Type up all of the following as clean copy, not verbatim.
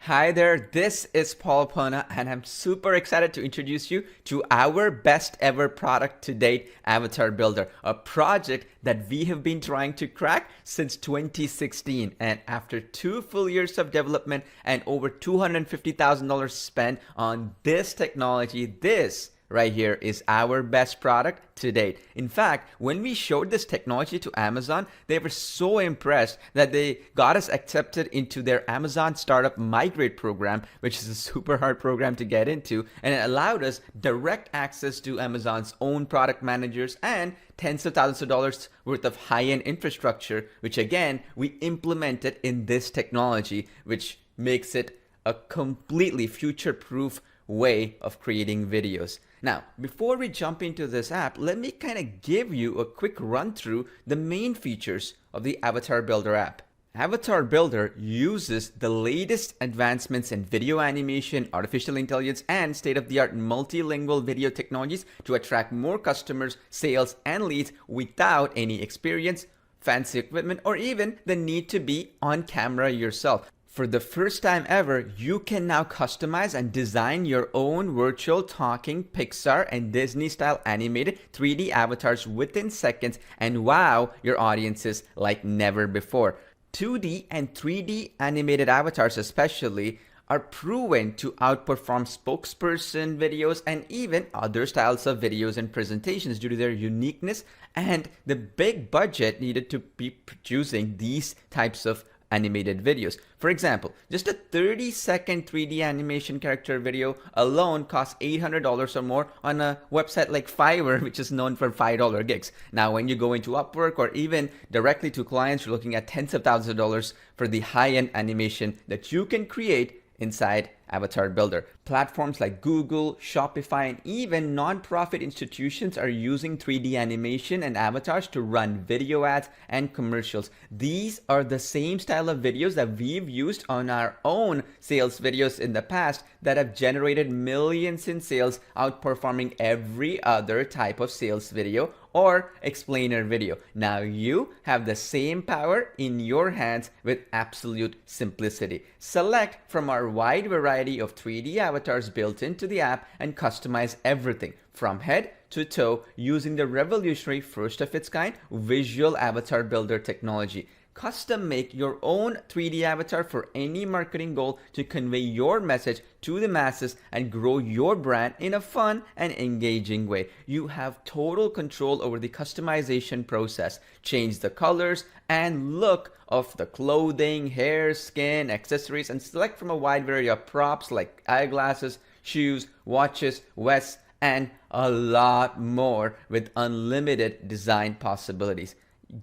Hi there, this is Paul Pona, and I'm super excited to introduce you to our best ever product to date, Avatar Builder, a project that we have been trying to crack since 2016. And after 2 full years of development and over $250,000 spent on this technology, this right here is our best product to date. In fact, when we showed this technology to Amazon, they were so impressed that they got us accepted into their Amazon Startup Migrate program, which is a super hard program to get into, and it allowed us direct access to Amazon's own product managers and tens of thousands of dollars worth of high-end infrastructure, which again, we implemented in this technology, which makes it a completely future-proof way of creating videos. Now, before we jump into this app, let me kind of give you a quick run through the main features of the Avatar Builder app. Avatar Builder uses the latest advancements in video animation, artificial intelligence, and state-of-the-art multilingual video technologies to attract more customers, sales, and leads without any experience, fancy equipment, or even the need to be on camera yourself. For the first time ever, you can now customize and design your own virtual talking Pixar and Disney style animated 3D avatars within seconds and wow your audiences like never before. 2D and 3D animated avatars especially are proven to outperform spokesperson videos and even other styles of videos and presentations due to their uniqueness and the big budget needed to be producing these types of animated videos. For example, just a 30-second 3D animation character video alone costs $800 or more on a website like Fiverr, which is known for $5 gigs. Now, when you go into Upwork or even directly to clients, you're looking at tens of thousands of dollars for the high-end animation that you can create inside Avatar Builder. Platforms like Google, Shopify, and even non-profit institutions are using 3D animation and avatars to run video ads and commercials. These are the same style of videos that we've used on our own sales videos in the past that have generated millions in sales, outperforming every other type of sales video or explainer video. Now you have the same power in your hands with absolute simplicity. Select from our wide variety of 3D avatars built into the app and customize everything from head to toe using the revolutionary first of its kind visual avatar builder technology. Custom make your own 3D avatar for any marketing goal to convey your message to the masses and grow your brand in a fun and engaging way. You have total control over the customization process. Change the colors and look of the clothing, hair, skin, accessories, and select from a wide variety of props like eyeglasses, shoes, watches, vests, and a lot more with unlimited design possibilities.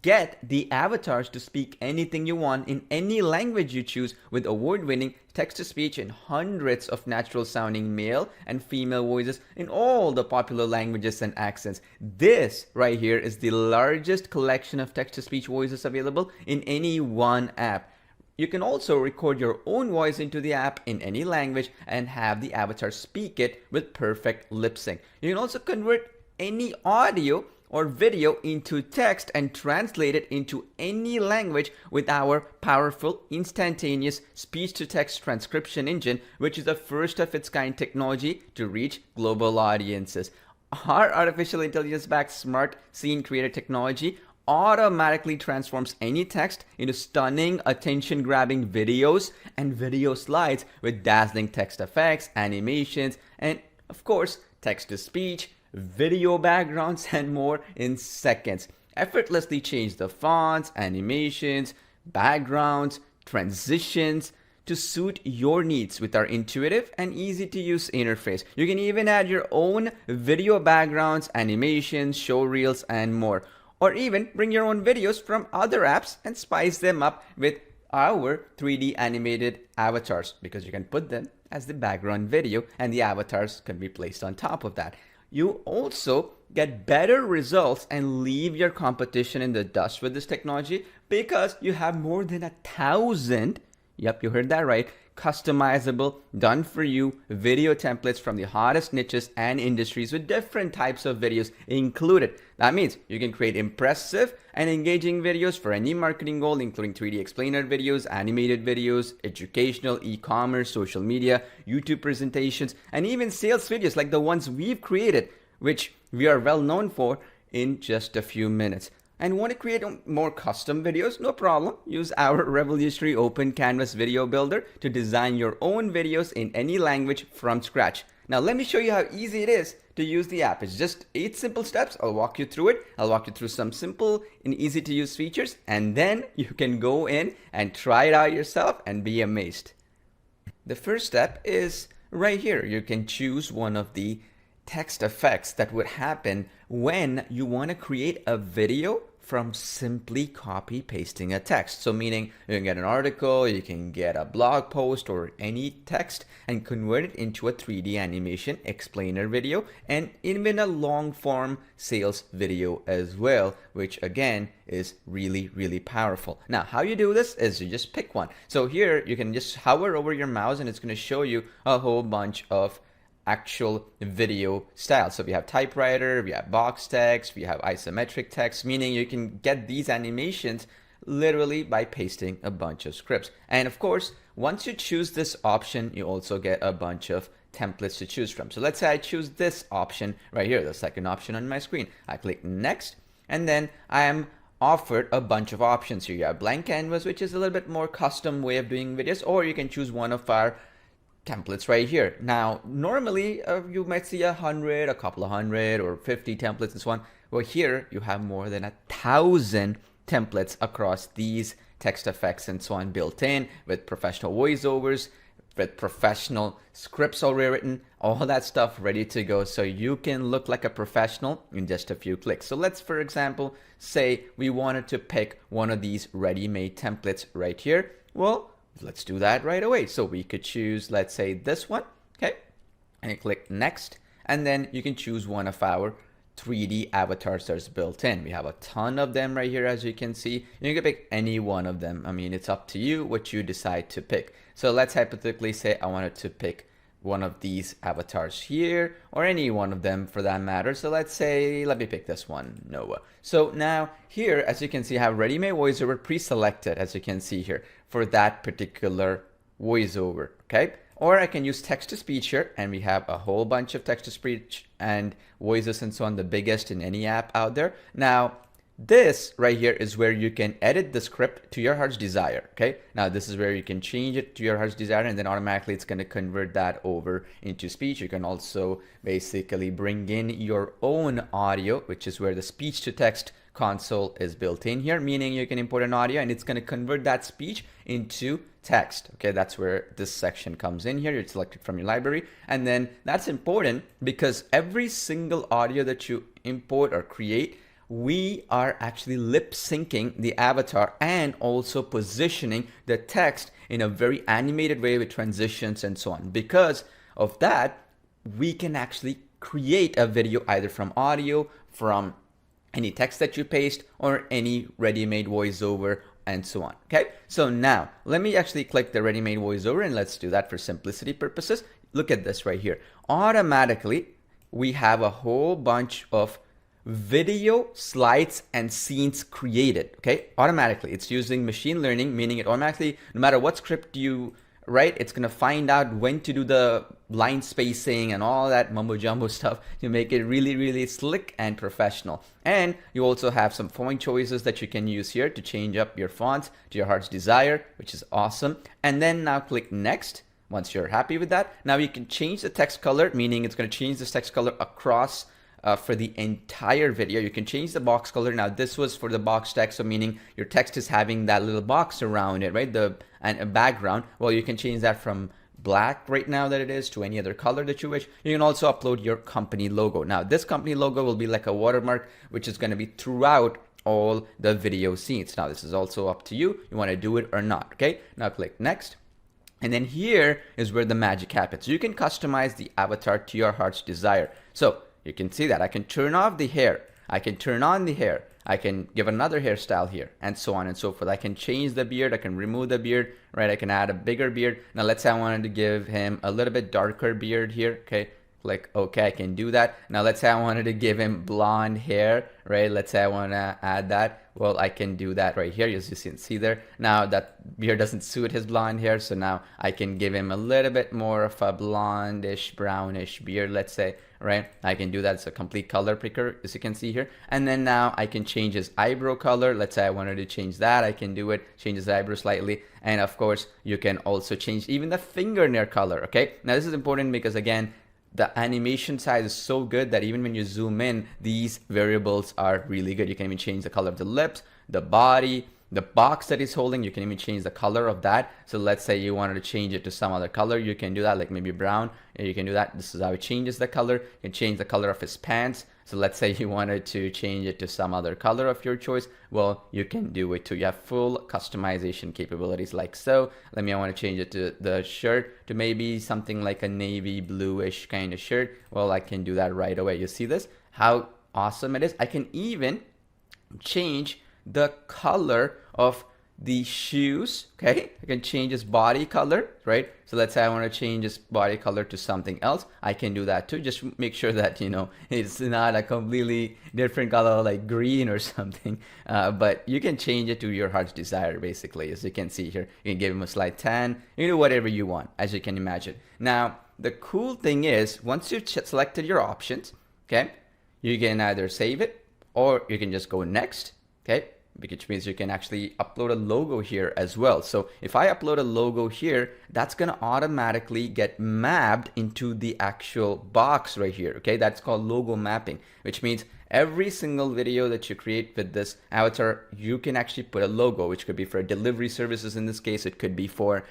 Get the avatars to speak anything you want in any language you choose with award-winning text-to-speech and hundreds of natural-sounding male and female voices in all the popular languages and accents. This right here is the largest collection of text-to-speech voices available in any one app. You can also record your own voice into the app in any language and have the avatar speak it with perfect lip sync. You can also convert any audio or video into text and translate it into any language with our powerful instantaneous speech-to-text transcription engine, which is the first of its kind technology to reach global audiences. Our artificial intelligence-backed smart scene creator technology automatically transforms any text into stunning, attention-grabbing videos and video slides with dazzling text effects, animations, and of course, text-to-speech, video backgrounds, and more in seconds. Effortlessly change the fonts, animations, backgrounds, transitions to suit your needs with our intuitive and easy to use interface. You can even add your own video backgrounds, animations, show reels, and more. Or even bring your own videos from other apps and spice them up with our 3D animated avatars, because you can put them as the background video and the avatars can be placed on top of that. You also get better results and leave your competition in the dust with this technology because you have more than 1,000, yep, you heard that right, customizable, done for you video templates from the hottest niches and industries with different types of videos included. That means you can create impressive and engaging videos for any marketing goal, including 3D explainer videos, animated videos, educational, e-commerce, social media, YouTube presentations, and even sales videos like the ones we've created, which we are well known for, in just a few minutes. And want to create more custom videos? No problem. Use our revolutionary open canvas video builder to design your own videos in any language from scratch. Now let me show you how easy it is to use the app. It's just 8 simple steps. I'll walk you through it. I'll walk you through some simple and easy to use features, and then you can go in and try it out yourself and be amazed. The first step is right here. You can choose one of the text effects that would happen when you want to create a video from simply copy pasting a text. So meaning you can get an article, you can get a blog post or any text and convert it into a 3D animation explainer video and even a long form sales video as well, which again is really, really powerful. Now, how you do this is you just pick one. So here you can just hover over your mouse and it's going to show you a whole bunch of actual video style. So we have typewriter, we have box text, we have isometric text, meaning you can get these animations literally by pasting a bunch of scripts. And of course, once you choose this option, you also get a bunch of templates to choose from. So let's say I choose this option right here, the second option on my screen. I click next, and then I am offered a bunch of options here. You have blank canvas, which is a little bit more custom way of doing videos, or you can choose one of our templates right here. Now, normally you might see 100, a couple of hundred, or 50 templates and so on. Well, here you have more than 1,000 templates across these text effects and so on built in, with professional voiceovers, with professional scripts already written, all that stuff ready to go, so you can look like a professional in just a few clicks. So let's, for example, say we wanted to pick one of these ready-made templates right here. Well, let's do that right away. So we could choose, let's say, this one, okay? And click next, and then you can choose one of our 3D avatars that's built in. We have a ton of them right here, as you can see. You can pick any one of them. I mean, it's up to you what you decide to pick. So let's hypothetically say I wanted to pick one of these avatars here, or any one of them for that matter. So let's say, let me pick this one, Noah. So now here, as you can see, I have ready-made voiceover pre-selected, as you can see here, for that particular voiceover, okay? Or I can use text-to-speech here, and we have a whole bunch of text-to-speech and voices and so on, the biggest in any app out there. Now, this right here is where you can edit the script to your heart's desire, okay? Now, this is where you can change it to your heart's desire, and then automatically it's going to convert that over into speech. You can also basically bring in your own audio, which is where the speech-to-text console is built in here, meaning you can import an audio and it's going to convert that speech into text. Okay, that's where this section comes in here. You select it from your library, and then that's important because every single audio that you import or create, we are actually lip syncing the avatar and also positioning the text in a very animated way with transitions and so on. Because of that, we can actually create a video either from audio, from any text that you paste, or any ready-made voiceover and so on. Okay, so now let me actually click the ready-made voiceover, and let's do that for simplicity purposes. Look at this right here. Automatically, we have a whole bunch of video slides and scenes created. Okay, automatically, it's using machine learning, meaning it automatically, no matter what script you write, it's gonna find out when to do the line spacing and all that mumbo jumbo stuff to make it really, really slick and professional. And you also have some font choices that you can use here to change up your fonts to your heart's desire, which is awesome. And then now click next. Once you're happy with that, now you can change the text color, meaning it's going to change this text color across for the entire video. You can change the box color. Now this was for the box text, so meaning your text is having that little box around it, right? And a background. Well, you can change that from black right now that it is to any other color that you wish. You can also upload your company logo. Now this company logo will be like a watermark, which is going to be throughout all the video scenes. Now this is also up to you. You want to do it or not. Okay, now click next. And then here is where the magic happens. You can customize the avatar to your heart's desire. So you can see that I can turn off the hair. I can turn on the hair. I can give another hairstyle here, and so on and so forth. I can change the beard. I can remove the beard, right? I can add a bigger beard. Now let's say I wanted to give him a little bit darker beard here, okay? Click OK, I can do that. Now let's say I wanted to give him blonde hair, right? Let's say I want to add that. Well, I can do that right here, as you can see there. Now that beard doesn't suit his blonde hair, so now I can give him a little bit more of a blondish, brownish beard, let's say, right? I can do that. It's a complete color picker, as you can see here. And then now I can change his eyebrow color. Let's say I wanted to change that. I can do it, change his eyebrow slightly. And of course, you can also change even the fingernail color, okay? Now this is important because, again, the animation size is so good that even when you zoom in, these variables are really good. You can even change the color of the lips, the body, the box that he's holding. You can even change the color of that. So let's say you wanted to change it to some other color. You can do that, like maybe brown. And you can do that. This is how it changes the color. You can change the color of his pants. So let's say you wanted to change it to some other color of your choice. Well, you can do it too. You have full customization capabilities like so. I want to change it to the shirt to maybe something like a navy bluish kind of shirt. Well, I can do that right away. You see this? How awesome it is. I can even change the color of the shoes, okay? I can change his body color, right? So let's say I want to change his body color to something else. I can do that too. Just make sure that, you know, it's not a completely different color like green or something. But you can change it to your heart's desire, basically. As you can see here, you can give him a slight tan. You do whatever you want, as you can imagine. Now, the cool thing is, once you've selected your options, okay, you can either save it or you can just go next, okay? Which means you can actually upload a logo here as well. So if I upload a logo here, that's going to automatically get mapped into the actual box right here. Okay, that's called logo mapping, which means every single video that you create with this avatar, you can actually put a logo, which could be for delivery services. In this case, it could be for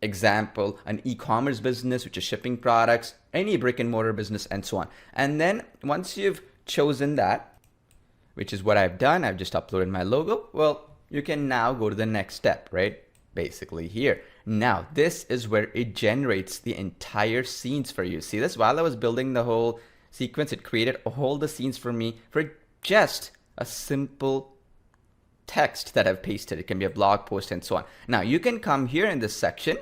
example, an e-commerce business, which is shipping products, any brick and mortar business, and so on. And then once you've chosen that, which is what I've done, I've just uploaded my logo. Well, you can now go to the next step, right? Basically here. Now, this is where it generates the entire scenes for you. See this? While I was building the whole sequence, it created all the scenes for me for just a simple text that I've pasted. It can be a blog post and so on. Now, you can come here in this section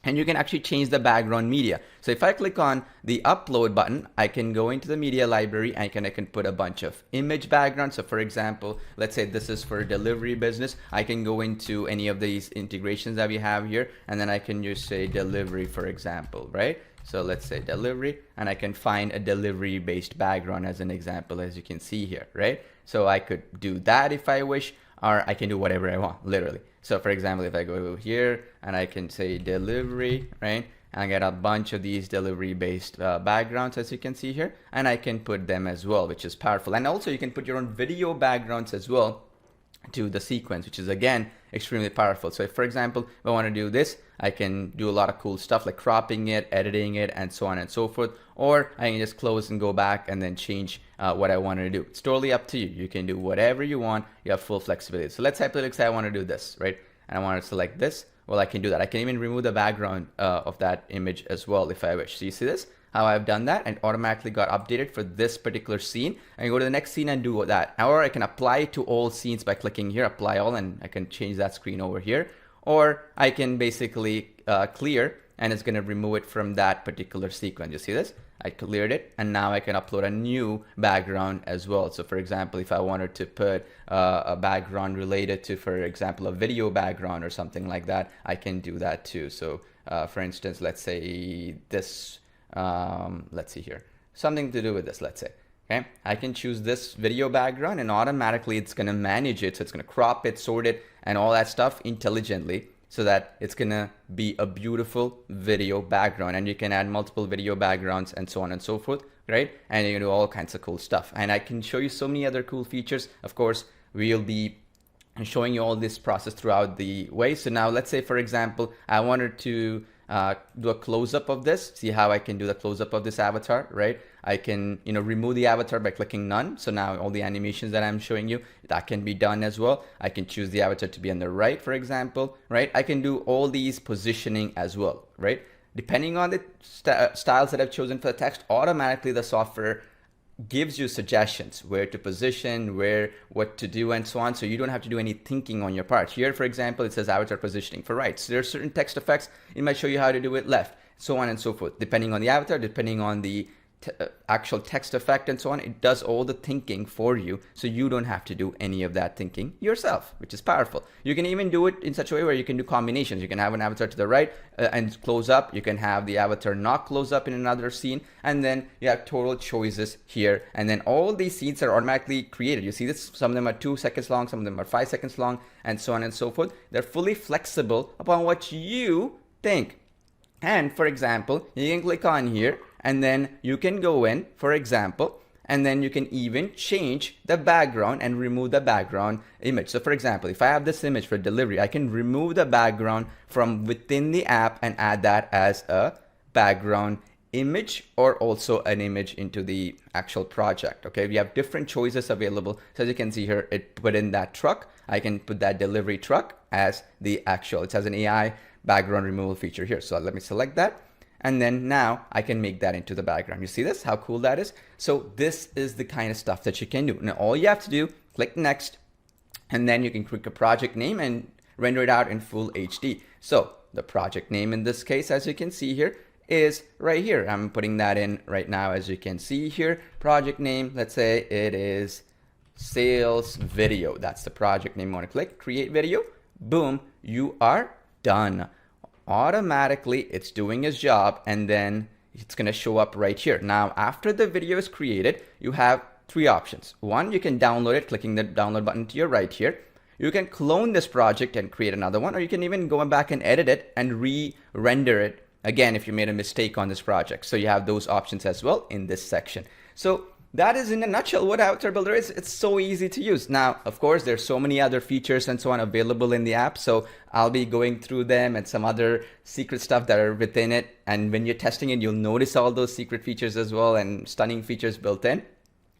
and you can actually change the background media. So if I click on the upload button, I can go into the media library and I can put a bunch of image backgrounds. So for example, let's say this is for a delivery business. I can go into any of these integrations that we have here, and then I can just say delivery, for example, right? So let's say delivery, and I can find a delivery based background as an example, as you can see here, right? So I could do that if I wish, or I can do whatever I want, literally. So for example, if I go here and I can say delivery, right? And I get a bunch of these delivery based backgrounds, as you can see here, and I can put them as well, which is powerful. And also you can put your own video backgrounds as well to the sequence, which is again extremely powerful. So if, for example, if I want to do this, I can do a lot of cool stuff like cropping it, editing it, and so on and so forth. Or I can just close and go back and then change what I want to do. It's totally up to you. You can do whatever you want. You have full flexibility. So let's say I want to do this, right? And I want to select this. Well, I can do that. I can even remove the background of that image as well if I wish. So you see this? How I've done that and automatically got updated for this particular scene. I can go to the next scene and do that. Or I can apply it to all scenes by clicking here, apply all, and I can change that screen over here. Or I can basically clear, and it's going to remove it from that particular sequence. You see this? I cleared it, and now I can upload a new background as well. So for example, if I wanted to put a background related to, for example, a video background or something like that, I can do that too. So for instance, let's say this, let's see here, something to do with this, let's say. Okay, I can choose this video background and automatically it's going to manage it. So it's going to crop it, sort it, and all that stuff intelligently so that it's going to be a beautiful video background. And you can add multiple video backgrounds and so on and so forth, right? And you can do all kinds of cool stuff. And I can show you so many other cool features. Of course, we'll be showing you all this process throughout the way. So now let's say, for example, I wanted to do a close-up of this. See how I can do the close-up of this avatar, right? I can, remove the avatar by clicking none. So now all the animations that I'm showing you, that can be done as well. I can choose the avatar to be on the right, for example, right? I can do all these positioning as well, right? Depending on the styles that I've chosen for the text, automatically the software gives you suggestions where to position, what to do, and so on. So you don't have to do any thinking on your part. Here, for example, it says avatar positioning for right. So there are certain text effects. It might show you how to do it left, so on and so forth. Depending on the avatar, depending on the actual text effect and so on, it does all the thinking for you, so you don't have to do any of that thinking yourself, which is powerful. You can even do it in such a way where you can do combinations. You can have an avatar to the right and close up. You can have the avatar not close up in another scene, and then you have total choices here, and then all these scenes are automatically created. You see this, some of them are 2 seconds long, some of them are 5 seconds long, and so on and so forth. They're fully flexible upon what you think. And for example, you can click on here, and then you can go in, for example, and then you can even change the background and remove the background image. So for example, if I have this image for delivery, I can remove the background from within the app and add that as a background image, or also an image into the actual project. Okay, we have different choices available. So as you can see here, it put in that truck. I can put that delivery truck as the actual, it has an AI background removal feature here. So let me select that. And then now I can make that into the background. You see this, how cool that is? So this is the kind of stuff that you can do. Now all you have to do, click next, and then you can click a project name and render it out in full HD. So the project name in this case, as you can see here, is right here. I'm putting that in right now, as you can see here. Project name, let's say it is sales video. That's the project name. You want to click create video. Boom, you are done. Automatically it's doing its job, and then it's going to show up right here. Now after the video is created, you have 3 options. One, you can download it, clicking the download button to your right here. You can clone this project and create another one, or you can even go back and edit it and re-render it again if you made a mistake on this project. So you have those options as well in this section. So that is in a nutshell what AvatarBuilder is. It's so easy to use. Now, of course, there's so many other features and so on available in the app. So I'll be going through them and some other secret stuff that are within it. And when you're testing it, you'll notice all those secret features as well and stunning features built in.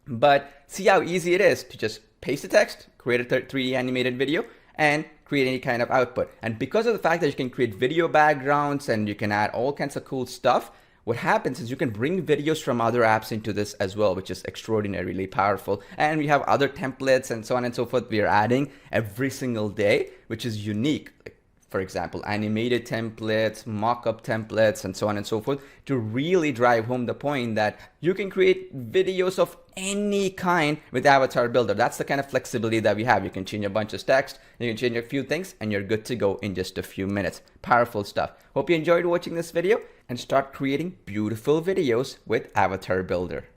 But see how easy it is to just paste the text, create a 3D animated video, and create any kind of output. And because of the fact that you can create video backgrounds and you can add all kinds of cool stuff, what happens is you can bring videos from other apps into this as well, which is extraordinarily powerful. And we have other templates and so on and so forth we are adding every single day, which is unique. Like, for example, animated templates, mock-up templates, and so on and so forth, to really drive home the point that you can create videos of any kind with AvatarBuilder. That's the kind of flexibility that we have. You can change a bunch of text, you can change a few things, and you're good to go in just a few minutes. Powerful stuff. Hope you enjoyed watching this video, and start creating beautiful videos with AvatarBuilder.